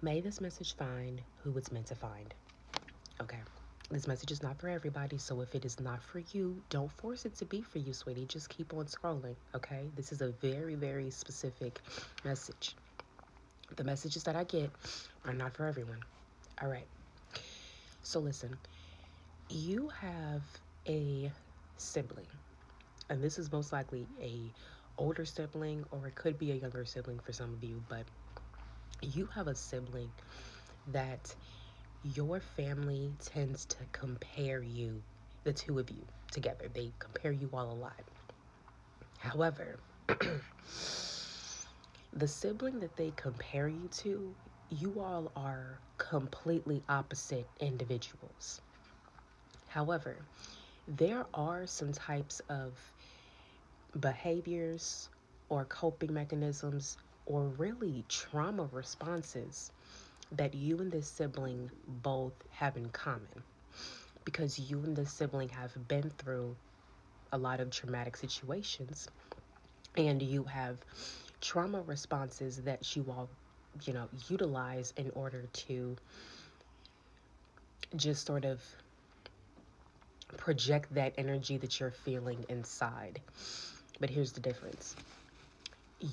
May this message find who it's meant to find. Okay. This message is not for everybody, so if it is not for you, don't force it to be for you, sweetie. Just keep on scrolling, okay? This is a very, very specific message. The messages that I get are not for everyone. All right. So listen, you have a sibling, and this is most likely a older sibling, or it could be a younger sibling for some of you, but you have a sibling that your family tends to compare you, the two of you together. They compare you all a lot. However, the sibling that they compare you to, you all are completely opposite individuals. However, there are some types of behaviors or coping mechanisms or really trauma responses that you and this sibling both have in common, because you and this sibling have been through a lot of traumatic situations, and you have trauma responses that you all, utilize in order to just sort of project that energy that you're feeling inside. But here's the difference: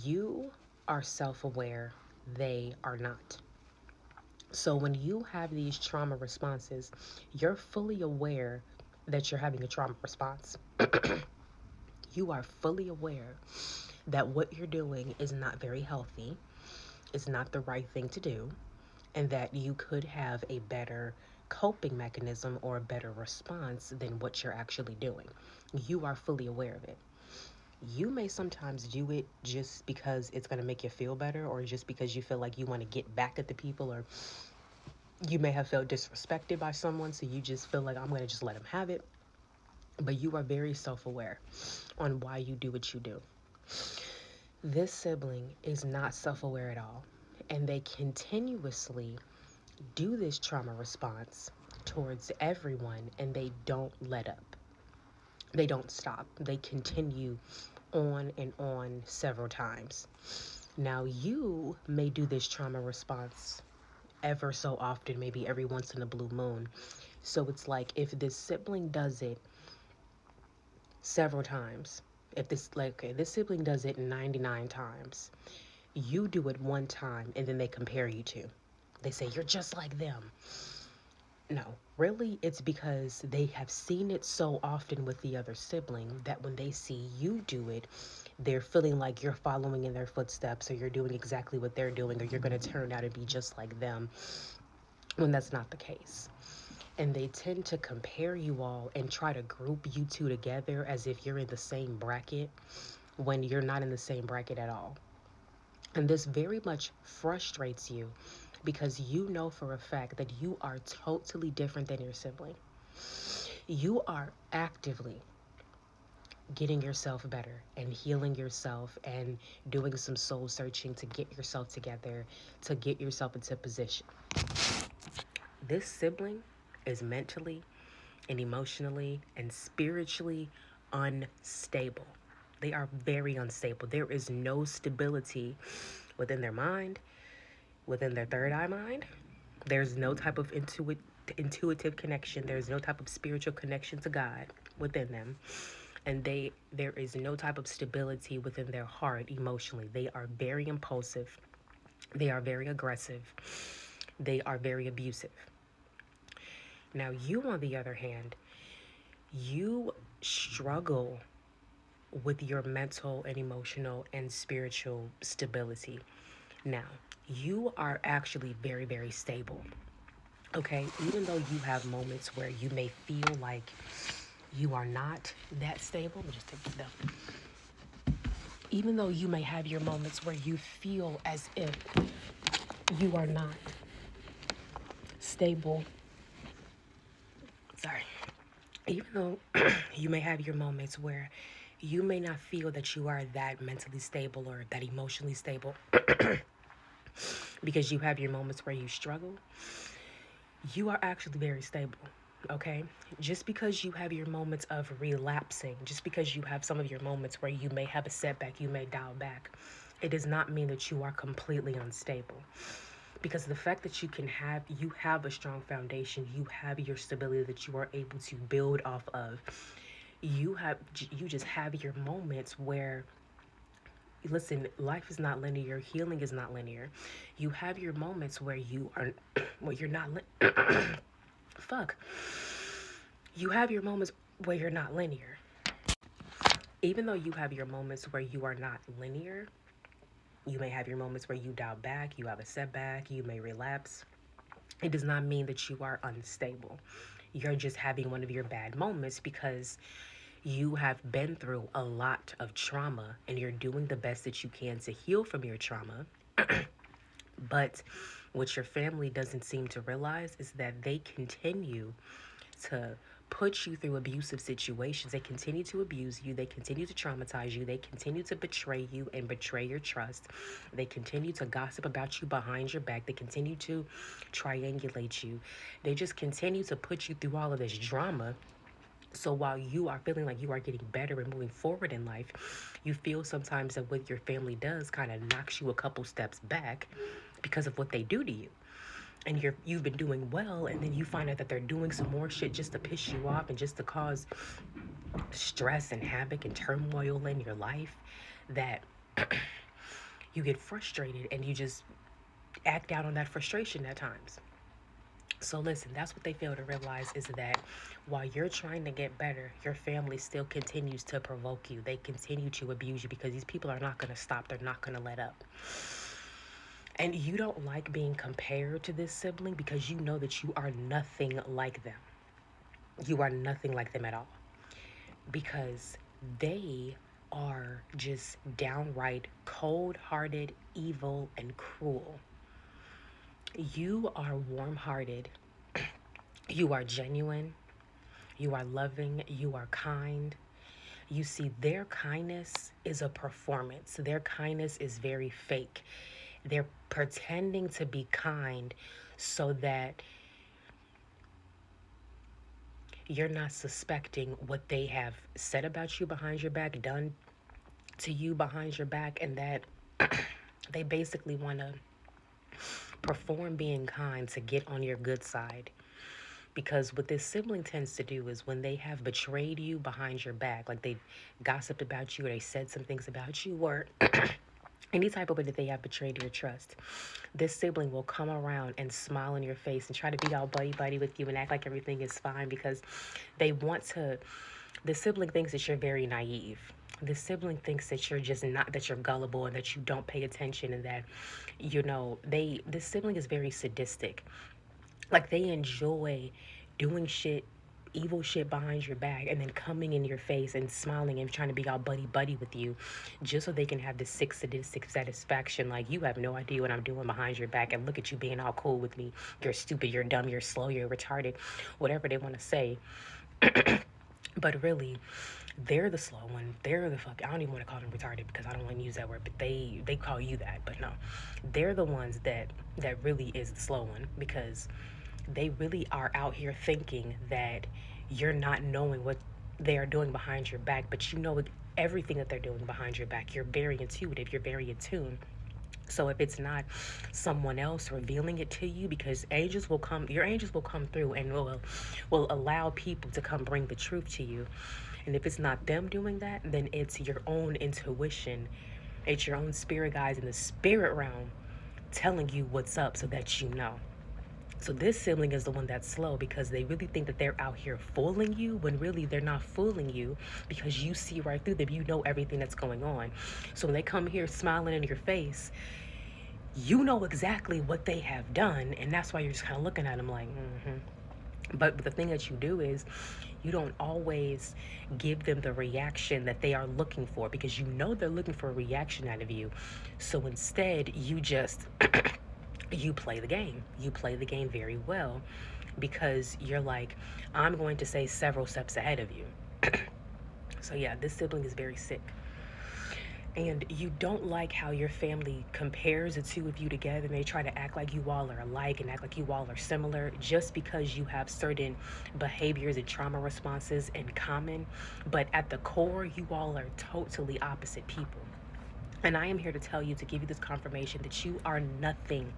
you are self aware, they are not. So when you have these trauma responses, you're fully aware that you're having a trauma response. You are fully aware that what you're doing is not very healthy, is not the right thing to do, and that you could have a better coping mechanism or a better response than what you're actually doing. You are fully aware of it. You may sometimes do it just because it's going to make you feel better, or just because you feel like you want to get back at the people, or you may have felt disrespected by someone, so you just feel like, I'm going to just let them have it. But you are very self-aware on why you do what you do. This sibling is not self-aware at all, and they continuously do this trauma response towards everyone, and they don't let up. They don't stop. They continue on and on several times. Now, you may do this trauma response ever so often, maybe every once in a blue moon. So it's like, if this sibling does it several times, if this sibling does it 99 times, you do it one time, and then they compare you to. They say, you're just like them. No, really, it's because they have seen it so often with the other sibling that when they see you do it, they're feeling like you're following in their footsteps, or you're doing exactly what they're doing, or you're going to turn out and be just like them, when that's not the case. And they tend to compare you all and try to group you two together as if you're in the same bracket, when you're not in the same bracket at all. And this very much frustrates you, because you know for a fact that you are totally different than your sibling. You are actively getting yourself better and healing yourself and doing some soul searching to get yourself together, to get yourself into position. This sibling is mentally and emotionally and spiritually unstable. They are very unstable. There is no stability within their mind, within their third eye mind. There's no type of intuitive connection. There's no type of spiritual connection to God within them. And there is no type of stability within their heart emotionally. They are very impulsive. They are very aggressive. They are very abusive. Now, you, on the other hand, you struggle with your mental and emotional and spiritual stability. Now, you are actually very, very stable. Okay, even though you have moments where you may feel like you are not that stable, let me just take this down. Even though you may have your moments where you feel as if you are not stable, sorry, even though you may have your moments where you may not feel that you are that mentally stable or that emotionally stable, because you have your moments where you struggle, you are actually very stable. Okay, just because you have your moments of relapsing, just because you have some of your moments where you may have a setback, you may dial back, it does not mean that you are completely unstable. Because the fact that you have a strong foundation, you have your stability that you are able to build off of. You just have your moments where, listen, life is not linear, healing is not linear. You have your moments where you are where you're not fuck. You have your moments where you're not linear. Even though you have your moments where you are not linear, you may have your moments where you dial back, you have a setback, you may relapse. It does not mean that you are unstable. You're just having one of your bad moments because you have been through a lot of trauma and you're doing the best that you can to heal from your trauma. But what your family doesn't seem to realize is that they continue to put you through abusive situations. They continue to abuse you. They continue to traumatize you. They continue to betray you and betray your trust. They continue to gossip about you behind your back. They continue to triangulate you. They just continue to put you through all of this drama. So while you are feeling like you are getting better and moving forward in life, you feel sometimes that what your family does kind of knocks you a couple steps back because of what they do to you. And you've been doing well, and then you find out that they're doing some more shit just to piss you off and just to cause stress and havoc and turmoil in your life, that you get frustrated and you just act out on that frustration at times. So listen, that's what they fail to realize, is that while you're trying to get better, your family still continues to provoke you. They continue to abuse you because these people are not going to stop. They're not going to let up. And you don't like being compared to this sibling because you know that you are nothing like them. You are nothing like them at all. Because they are just downright cold-hearted, evil, and cruel. You are warm-hearted. You are genuine. You are loving. You are kind. You see, their kindness is a performance. Their kindness is very fake. They're pretending to be kind so that you're not suspecting what they have said about you behind your back, done to you behind your back, and that they basically want to perform being kind to get on your good side. Because what this sibling tends to do is when they have betrayed you behind your back, like they gossiped about you or they said some things about you, or any type of way that they have betrayed your trust, this sibling will come around and smile in your face and try to be all buddy with you and act like everything is fine because they want to. The sibling thinks that you're very naive. The sibling thinks that you're just not, that you're gullible and that you don't pay attention, and that, this sibling is very sadistic. Like, they enjoy doing shit, evil shit behind your back, and then coming in your face and smiling and trying to be all buddy with you just so they can have this sick sadistic satisfaction. Like, you have no idea what I'm doing behind your back, and look at you being all cool with me. You're stupid, you're dumb, you're slow, you're retarded, whatever they want to say. But really, they're the slow one. They're the fuck. I don't even want to call them retarded because I don't want to use that word. But they call you that. But no, they're the ones that really is the slow one, because they really are out here thinking that you're not knowing what they are doing behind your back, but you know everything that they're doing behind your back. You're very intuitive. You're very in tune. So if it's not someone else revealing it to you, because your angels will come through and will allow people to come bring the truth to you. And if it's not them doing that, then it's your own intuition. It's your own spirit guides in the spirit realm telling you what's up so that you know. So this sibling is the one that's slow because they really think that they're out here fooling you when really they're not fooling you, because you see right through them. You know everything that's going on. So when they come here smiling in your face, you know exactly what they have done, and that's why you're just kind of looking at them like, But the thing that you do is you don't always give them the reaction that they are looking for, because you know they're looking for a reaction out of you. So instead, you just you play the game. You play the game very well, because you're like, I'm going to say several steps ahead of you. So yeah, this sibling is very sick. And you don't like how your family compares the two of you together, and they try to act like you all are alike and act like you all are similar just because you have certain behaviors and trauma responses in common. But at the core, you all are totally opposite people. And I am here to tell you, to give you this confirmation that you are nothing